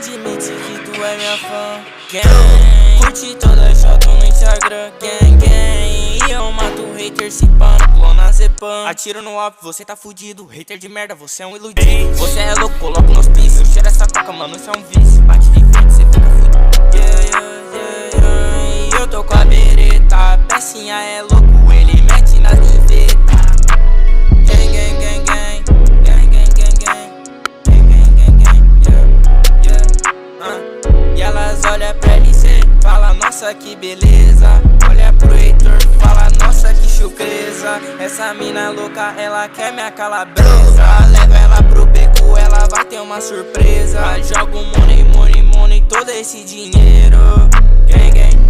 admite que tu é minha fã. Gang, curte toda foto no Instagram. Gang, gang, e eu mato o hater se pano, clona Zepan. Atiro no off, você tá fudido. Hater de merda, você é um iludido. Você é louco, coloco no hospício. Cheira essa coca, mano, isso é um vício. Bate de frente, cê fica fudido. E eu tô com a bereta. A pecinha é louco, ele mete nas nivetas. Gang, gang, gang, gang. Gang, gang, gang, gang. Gang, gang, gang, gang. Yeah. E elas olham pra LC, fala nossa que beleza. Olha pro Heitor, fala nossa que chucreza. Essa mina louca, ela quer minha calabresa. Leva ela pro beco, ela vai ter uma surpresa. Joga o money, money, money, todo esse dinheiro. Gang, gang.